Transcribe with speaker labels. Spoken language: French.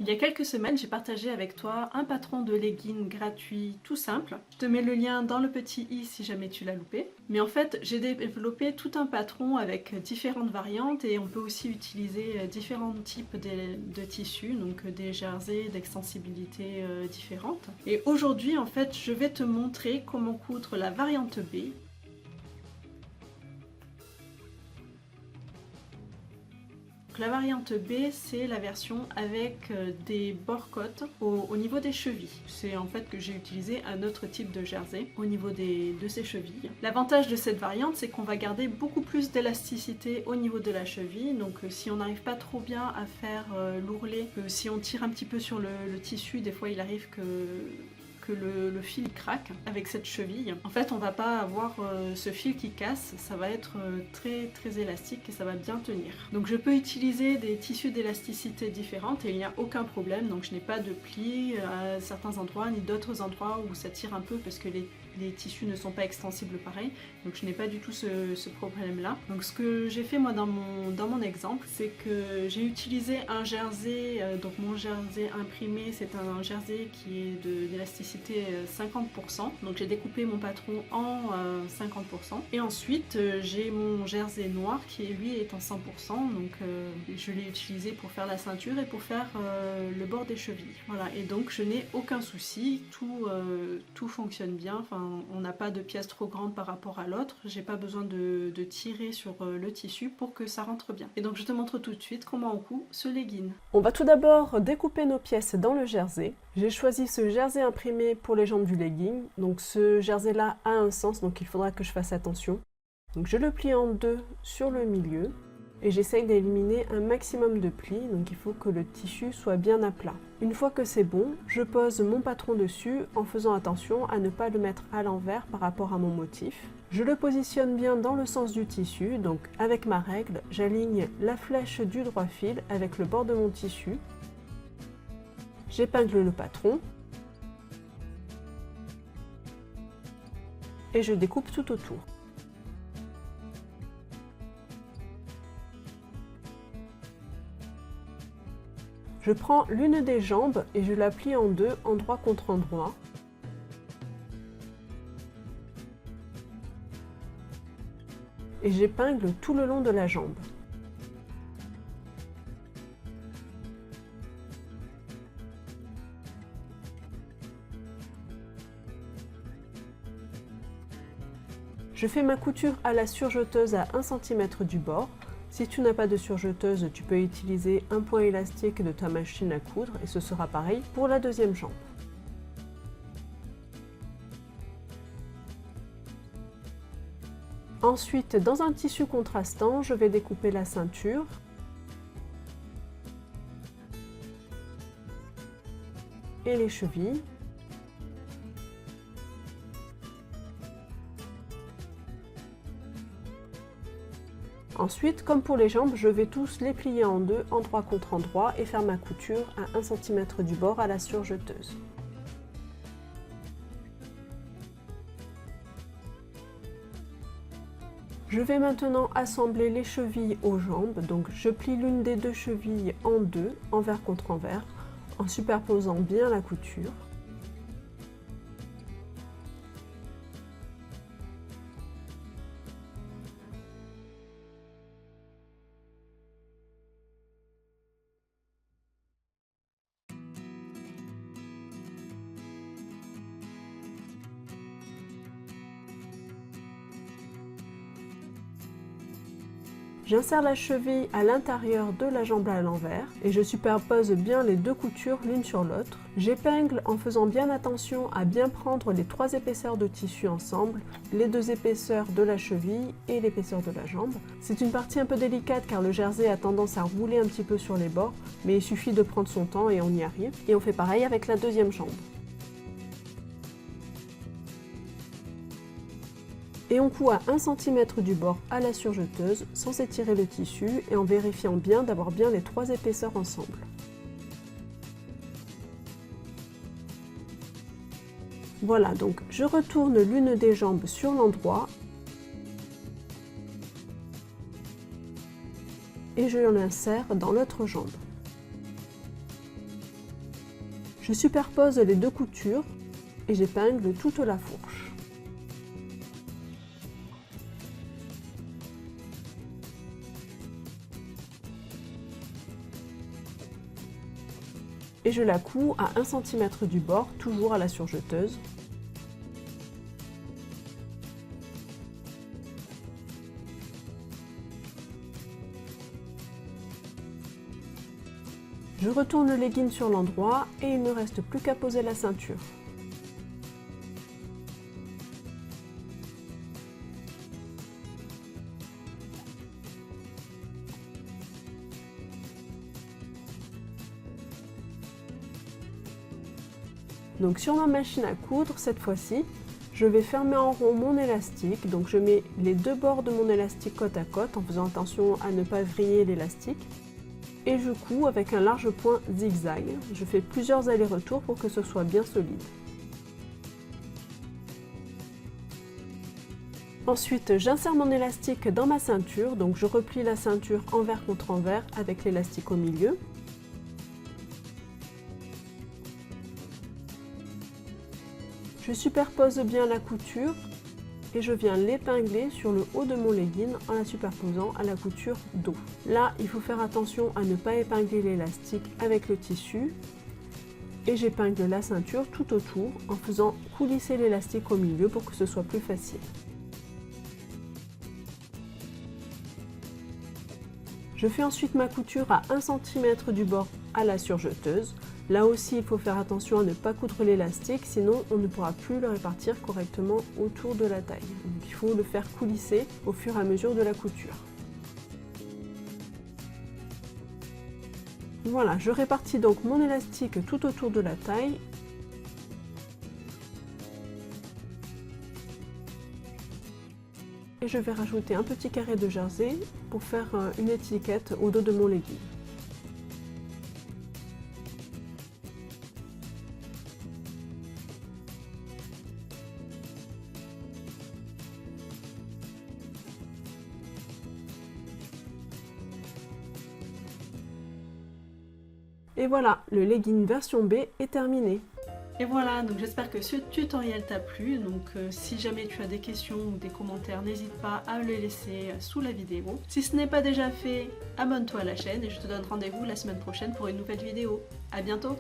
Speaker 1: Il y a quelques semaines, j'ai partagé avec toi un patron de leggings gratuit tout simple. Je te mets le lien dans le petit i si jamais tu l'as loupé. Mais en fait, j'ai développé tout un patron avec différentes variantes et on peut aussi utiliser différents types de tissus, donc des jerseys d'extensibilité différentes. Et aujourd'hui, en fait, je vais te montrer comment coudre la variante B. La variante B, c'est la version avec des bords-côtes au niveau des chevilles. C'est en fait que j'ai utilisé un autre type de jersey au niveau de ces chevilles. L'avantage de cette variante, c'est qu'on va garder beaucoup plus d'élasticité au niveau de la cheville. Donc si on n'arrive pas trop bien à faire l'ourlet, si on tire un petit peu sur le tissu, des fois il arrive que le fil craque avec cette cheville. En fait, on va pas avoir ce fil qui casse, ça va être très élastique et ça va bien tenir. Donc je peux utiliser des tissus d'élasticité différentes et il n'y a aucun problème. Donc je n'ai pas de plis à certains endroits ni d'autres endroits où ça tire un peu parce que les tissus ne sont pas extensibles pareil. Donc je n'ai pas du tout ce problème là. Donc ce que j'ai fait moi dans mon exemple, c'est que j'ai utilisé un jersey, donc mon jersey imprimé, c'est un jersey qui est d'élasticité 50%. Donc j'ai découpé mon patron en 50%. Et ensuite j'ai mon jersey noir qui lui est en 100%. Donc je l'ai utilisé pour faire la ceinture et pour faire le bord des chevilles. Voilà, et donc je n'ai aucun souci, tout fonctionne bien. Enfin, on n'a pas de pièce trop grande par rapport à l'autre. J'ai pas besoin de tirer sur le tissu pour que ça rentre bien. Et donc je te montre tout de suite comment on coud ce legging.
Speaker 2: On va tout d'abord découper nos pièces dans le jersey. J'ai choisi ce jersey imprimé pour les jambes du legging. Donc ce jersey là a un sens, donc il faudra que je fasse attention. Donc je le plie en deux sur le milieu et j'essaye d'éliminer un maximum de plis, donc il faut que le tissu soit bien à plat. Une fois que c'est bon, je pose mon patron dessus en faisant attention à ne pas le mettre à l'envers par rapport à mon motif. Je le positionne bien dans le sens du tissu, donc avec ma règle, j'aligne la flèche du droit fil avec le bord de mon tissu. J'épingle le patron et je découpe tout autour. Je prends l'une des jambes et je la plie en deux, endroit contre endroit. Et j'épingle tout le long de la jambe. Je fais ma couture à la surjeteuse à 1 cm du bord. Si tu n'as pas de surjeteuse, tu peux utiliser un point élastique de ta machine à coudre et ce sera pareil pour la deuxième jambe. Ensuite, dans un tissu contrastant, je vais découper la ceinture. Et les chevilles. Ensuite, comme pour les jambes, je vais tous les plier en deux, endroit contre endroit, et faire ma couture à 1 cm du bord à la surjeteuse. Je vais maintenant assembler les chevilles aux jambes, donc je plie l'une des deux chevilles en deux, envers contre envers, en superposant bien la couture. J'insère la cheville à l'intérieur de la jambe à l'envers et je superpose bien les deux coutures l'une sur l'autre. J'épingle en faisant bien attention à bien prendre les trois épaisseurs de tissu ensemble, les deux épaisseurs de la cheville et l'épaisseur de la jambe. C'est une partie un peu délicate car le jersey a tendance à rouler un petit peu sur les bords, mais il suffit de prendre son temps et on y arrive. Et on fait pareil avec la deuxième jambe. Et on coud à 1 cm du bord à la surjeteuse sans étirer le tissu et en vérifiant bien d'avoir bien les trois épaisseurs ensemble. Voilà, donc je retourne l'une des jambes sur l'endroit et je l'insère dans l'autre jambe. Je superpose les deux coutures et j'épingle toute la fourche. Et je la couds à 1 cm du bord, toujours à la surjeteuse. Je retourne le legging sur l'endroit et il ne reste plus qu'à poser la ceinture. Donc sur ma machine à coudre, cette fois-ci, je vais fermer en rond mon élastique. Donc je mets les deux bords de mon élastique côte à côte en faisant attention à ne pas vriller l'élastique. Et je couds avec un large point zigzag. Je fais plusieurs allers-retours pour que ce soit bien solide. Ensuite, j'insère mon élastique dans ma ceinture. Donc je replie la ceinture envers contre envers avec l'élastique au milieu. Je superpose bien la couture et je viens l'épingler sur le haut de mon legging en la superposant à la couture dos. Là, il faut faire attention à ne pas épingler l'élastique avec le tissu et j'épingle la ceinture tout autour en faisant coulisser l'élastique au milieu pour que ce soit plus facile. Je fais ensuite ma couture à 1 cm du bord à la surjeteuse. Là aussi, il faut faire attention à ne pas coudre l'élastique, sinon on ne pourra plus le répartir correctement autour de la taille. Donc il faut le faire coulisser au fur et à mesure de la couture. Voilà, je répartis donc mon élastique tout autour de la taille. Et je vais rajouter un petit carré de jersey pour faire une étiquette au dos de mon legging. Et voilà, le legging version B est terminé.
Speaker 1: Et voilà, donc j'espère que ce tutoriel t'a plu. Donc si jamais tu as des questions ou des commentaires, n'hésite pas à les laisser sous la vidéo. Si ce n'est pas déjà fait, abonne-toi à la chaîne et je te donne rendez-vous la semaine prochaine pour une nouvelle vidéo. À bientôt!